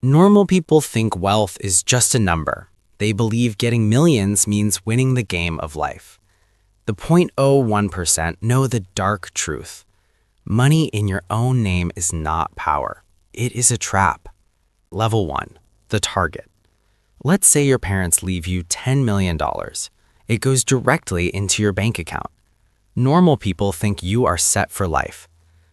Normal people think wealth is just a number. They believe getting millions means winning the game of life. The 0.01% know the dark truth. Money in your own name is not power. It is a trap. Level 1. The target. Let's say your parents leave you $10 million. It goes directly into your bank account. Normal people think you are set for life.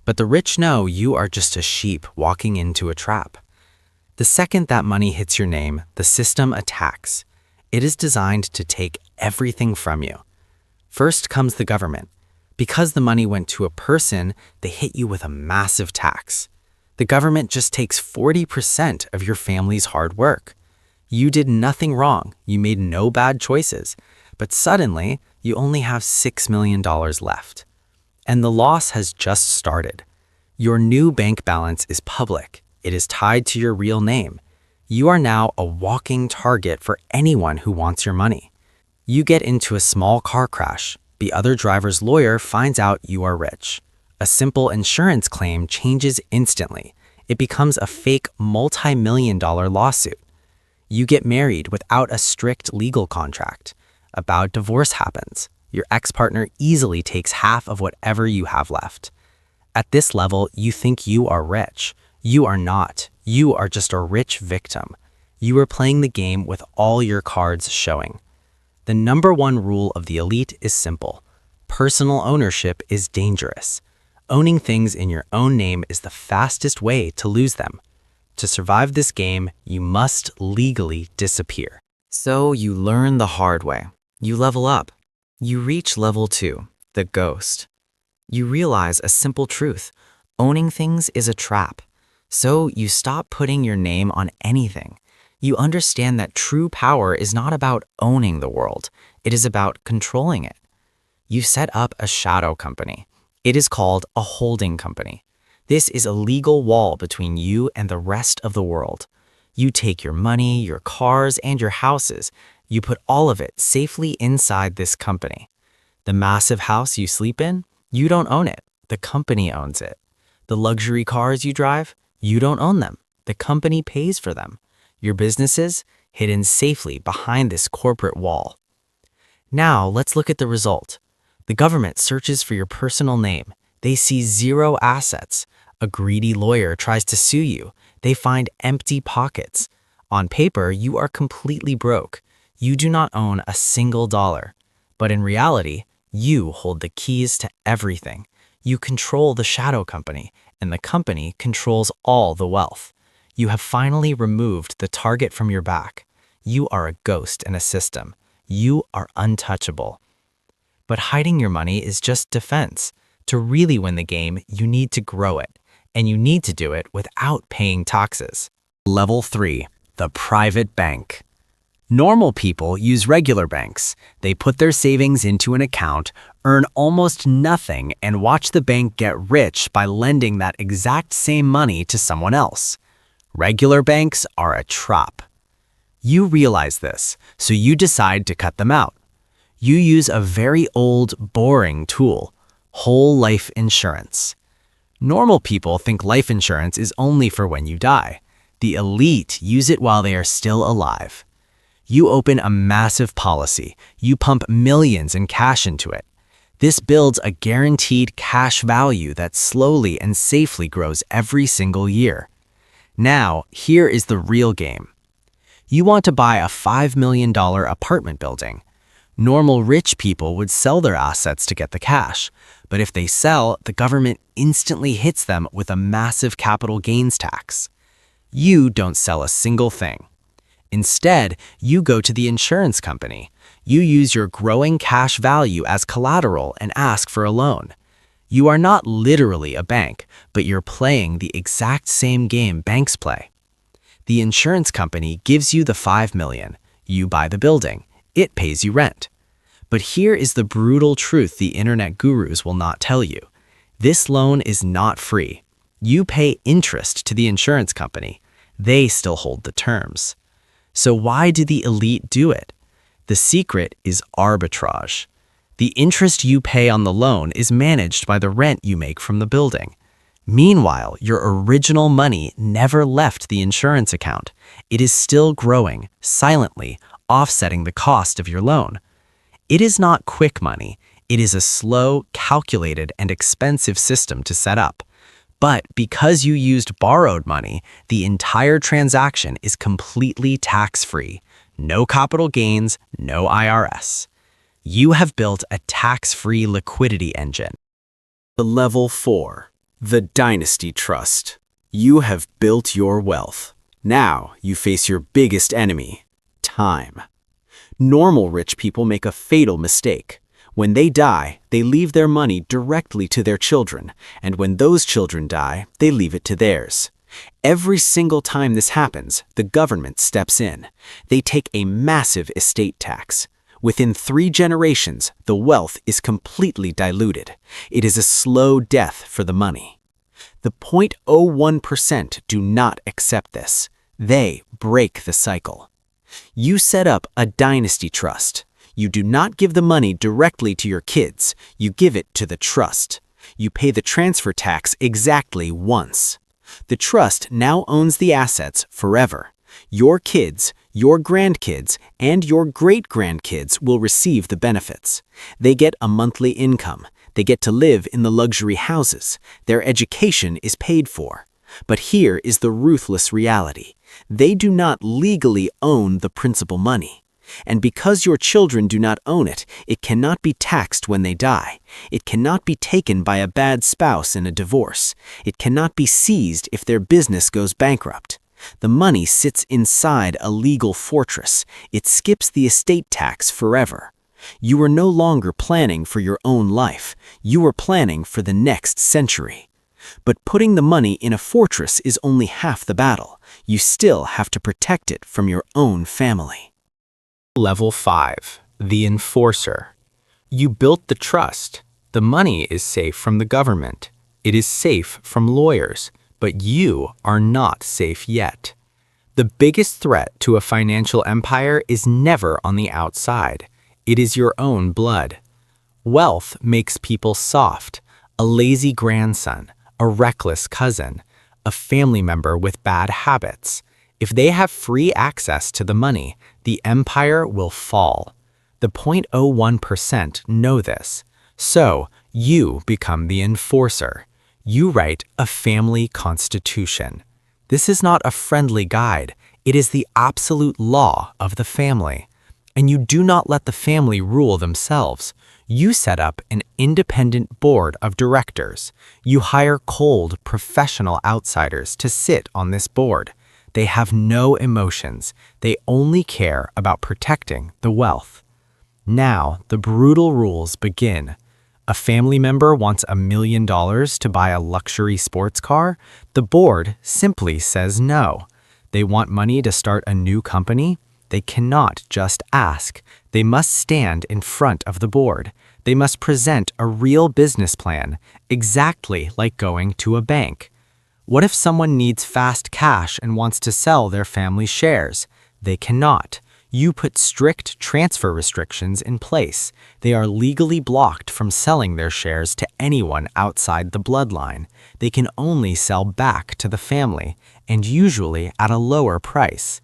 But the rich know you are just a sheep walking into a trap. The second that money hits your name, the system attacks. It is designed to take everything from you. First comes the government. Because the money went to a person, they hit you with a massive tax. The government just takes 40% of your family's hard work. You did nothing wrong. You made no bad choices. But suddenly, you only have $6 million left. And the loss has just started. Your new bank balance is public. It is tied to your real name. You are now a walking target for anyone who wants your money. You get into a small car crash. The other driver's lawyer finds out you are rich. A simple insurance claim changes instantly. It becomes a fake multi-million-dollar lawsuit. You get married without a strict legal contract. A bad divorce happens. Your ex-partner easily takes half of whatever you have left. At this level, you think you are rich. You are not. You are just a rich victim. You are playing the game with all your cards showing. The number one rule of the elite is simple. Personal ownership is dangerous. Owning things in your own name is the fastest way to lose them. To survive this game, you must legally disappear. So you learn the hard way. You level up. You reach level 2, the ghost. You realize a simple truth. Owning things is a trap. So you stop putting your name on anything. You understand that true power is not about owning the world. It is about controlling it. You set up a shadow company. It is called a holding company. This is a legal wall between you and the rest of the world. You take your money, your cars, and your houses. You put all of it safely inside this company. The massive house you sleep in, you don't own it. The company owns it. The luxury cars you drive, you don't own them. The company pays for them. Your businesses, hidden safely behind this corporate wall. Now, let's look at the result. The government searches for your personal name. They see 0 assets. A greedy lawyer tries to sue you. They find empty pockets. On paper, you are completely broke. You do not own a single dollar. But in reality, you hold the keys to everything. You control the shadow company, and the company controls all the wealth. You have finally removed the target from your back. You are a ghost in a system. You are untouchable. But hiding your money is just defense. To really win the game, you need to grow it, and you need to do it without paying taxes. Level 3. The private bank. Normal people use regular banks. They put their savings into an account, earn almost nothing, and watch the bank get rich by lending that exact same money to someone else. Regular banks are a trap. You realize this, so you decide to cut them out. You use a very old, boring tool, whole life insurance. Normal people think life insurance is only for when you die. The elite use it while they are still alive. You open a massive policy. You pump millions in cash into it. This builds a guaranteed cash value that slowly and safely grows every single year. Now, here is the real game. You want to buy a $5 million apartment building. Normal rich people would sell their assets to get the cash, but if they sell, the government instantly hits them with a massive capital gains tax. You don't sell a single thing. Instead, you go to the insurance company. You use your growing cash value as collateral and ask for a loan. You are not literally a bank, but you're playing the exact same game banks play. The insurance company gives you the $5 million. You buy the building. It pays you rent. But here is the brutal truth the internet gurus will not tell you. This loan is not free. You pay interest to the insurance company. They still hold the terms. So why do the elite do it? The secret is arbitrage. The interest you pay on the loan is managed by the rent you make from the building. Meanwhile, your original money never left the insurance account. It is still growing, silently, offsetting the cost of your loan. It is not quick money. It is a slow, calculated, and expensive system to set up. But because you used borrowed money, the entire transaction is completely tax-free. No capital gains, no IRS. You have built a tax-free liquidity engine. Level 4. The Dynasty Trust. You have built your wealth. Now you face your biggest enemy, time. Normal rich people make a fatal mistake. When they die, they leave their money directly to their children, and when those children die, they leave it to theirs. Every single time this happens, the government steps in. They take a massive estate tax. Within 3 generations, the wealth is completely diluted. It is a slow death for the money. The 0.01% do not accept this. They break the cycle. You set up a dynasty trust. You do not give the money directly to your kids. You give it to the trust. You pay the transfer tax exactly once. The trust now owns the assets forever. Your kids, your grandkids, and your great-grandkids will receive the benefits. They get a monthly income. They get to live in the luxury houses. Their education is paid for. But here is the ruthless reality. They do not legally own the principal money. And because your children do not own it, it cannot be taxed when they die. It cannot be taken by a bad spouse in a divorce. It cannot be seized if their business goes bankrupt. The money sits inside a legal fortress. It skips the estate tax forever. You are no longer planning for your own life. You are planning for the next century. But putting the money in a fortress is only half the battle. You still have to protect it from your own family. Level 5. The Enforcer. You built the trust. The money is safe from the government. It is safe from lawyers. But you are not safe yet. The biggest threat to a financial empire is never on the outside. It is your own blood. Wealth makes people soft. A lazy grandson, a reckless cousin, a family member with bad habits. If they have free access to the money, the empire will fall. The 0.01% know this. So, you become the enforcer. You write a family constitution. This is not a friendly guide. It is the absolute law of the family. And you do not let the family rule themselves. You set up an independent board of directors. You hire cold, professional outsiders to sit on this board. They have no emotions. They only care about protecting the wealth. Now, the brutal rules begin. A family member wants $1 million to buy a luxury sports car. The board simply says no. They want money to start a new company. They cannot just ask. They must stand in front of the board. They must present a real business plan, exactly like going to a bank. What if someone needs fast cash and wants to sell their family shares? They cannot. You put strict transfer restrictions in place. They are legally blocked from selling their shares to anyone outside the bloodline. They can only sell back to the family, and usually at a lower price.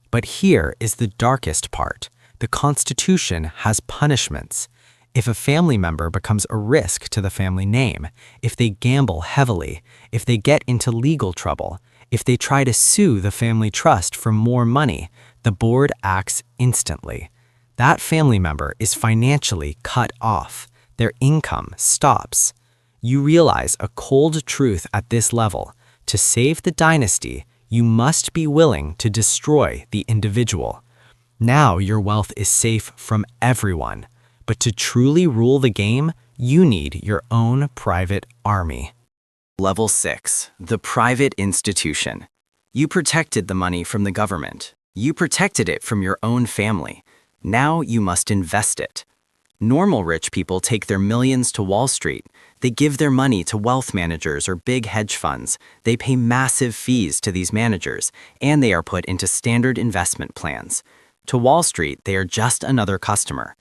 But here is the darkest part. The Constitution has punishments. If a family member becomes a risk to the family name, if they gamble heavily, if they get into legal trouble, if they try to sue the family trust for more money, the board acts instantly. That family member is financially cut off. Their income stops. You realize a cold truth at this level. To save the dynasty, you must be willing to destroy the individual. Now your wealth is safe from everyone. But to truly rule the game, you need your own private army. Level 6. The Private Institution. You protected the money from the government. You protected it from your own family. Now you must invest it. Normal rich people take their millions to Wall Street. They give their money to wealth managers or big hedge funds. They pay massive fees to these managers, and they are put into standard investment plans. To Wall Street, they are just another customer.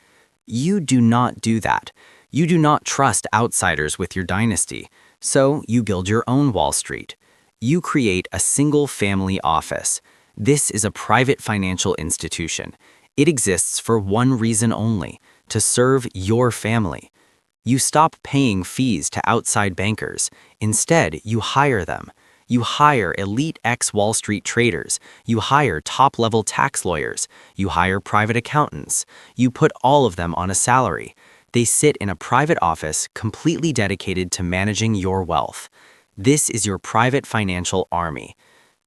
You do not do that. You do not trust outsiders with your dynasty. So you build your own Wall Street. You create a single family office. This is a private financial institution. It exists for one reason only, to serve your family. You stop paying fees to outside bankers. Instead, you hire them. You hire elite ex-Wall Street traders. You hire top-level tax lawyers. You hire private accountants. You put all of them on a salary. They sit in a private office completely dedicated to managing your wealth. This is your private financial army.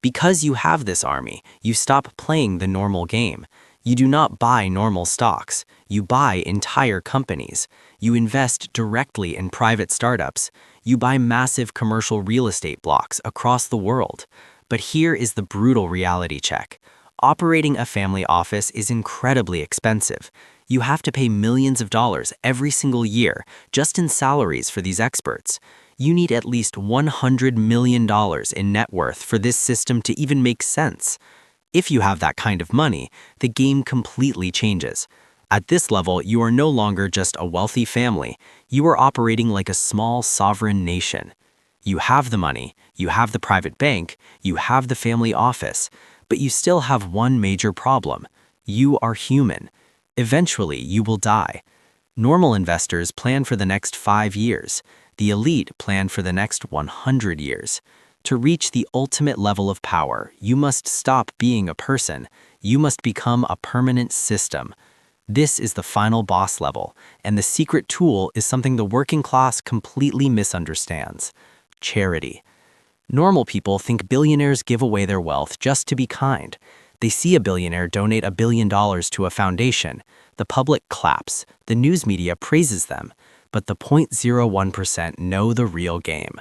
Because you have this army, you stop playing the normal game. You do not buy normal stocks. You buy entire companies. You invest directly in private startups. You buy massive commercial real estate blocks across the world. But here is the brutal reality check. Operating a family office is incredibly expensive. You have to pay millions of dollars every single year just in salaries for these experts. You need at least $100 million in net worth for this system to even make sense. If you have that kind of money, the game completely changes. At this level, you are no longer just a wealthy family. You are operating like a small sovereign nation. You have the money, you have the private bank, you have the family office, but you still have one major problem. You are human. Eventually, you will die. Normal investors plan for the next 5 years. The elite plan for the next 100 years. To reach the ultimate level of power, you must stop being a person. You must become a permanent system. This is the final boss level, and the secret tool is something the working class completely misunderstands: charity. Normal people think billionaires give away their wealth just to be kind. They see a billionaire donate $1 billion to a foundation. The public claps. The news media praises them. But the 0.01% know the real game.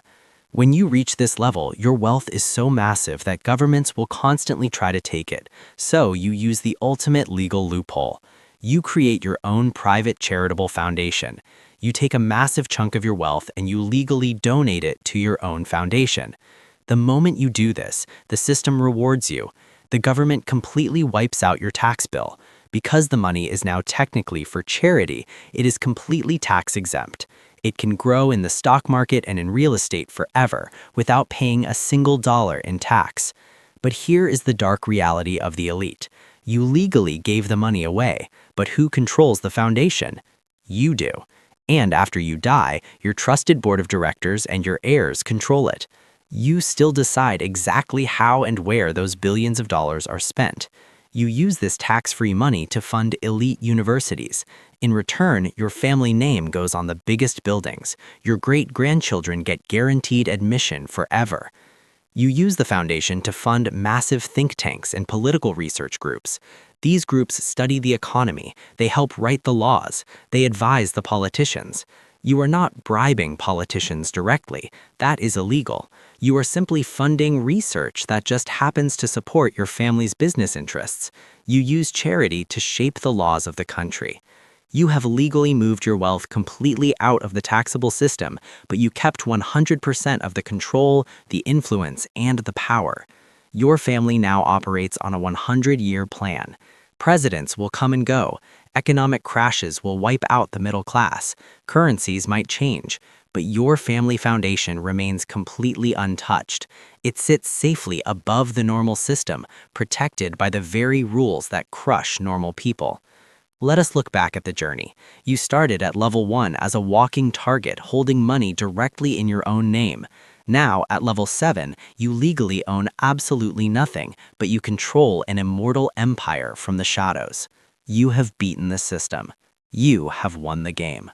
When you reach this level, your wealth is so massive that governments will constantly try to take it. So you use the ultimate legal loophole. You create your own private charitable foundation. You take a massive chunk of your wealth and you legally donate it to your own foundation. The moment you do this, the system rewards you. The government completely wipes out your tax bill. Because the money is now technically for charity, it is completely tax exempt. It can grow in the stock market and in real estate forever without paying a single dollar in tax. But here is the dark reality of the elite. You legally gave the money away, but who controls the foundation? You do. And after you die, your trusted board of directors and your heirs control it. You still decide exactly how and where those billions of dollars are spent. You use this tax-free money to fund elite universities. In return, your family name goes on the biggest buildings. Your great-grandchildren get guaranteed admission forever. You use the foundation to fund massive think tanks and political research groups. These groups study the economy. They help write the laws. They advise the politicians. You are not bribing politicians directly. That is illegal. You are simply funding research that just happens to support your family's business interests. You use charity to shape the laws of the country. You have legally moved your wealth completely out of the taxable system, but you kept 100% of the control, the influence, and the power. Your family now operates on a 100-year plan. Presidents will come and go. Economic crashes will wipe out the middle class. Currencies might change, but your family foundation remains completely untouched. It sits safely above the normal system, protected by the very rules that crush normal people. Let us look back at the journey. You started at level 1 as a walking target holding money directly in your own name. Now, at level 7, you legally own absolutely nothing, but you control an immortal empire from the shadows. You have beaten the system. You have won the game.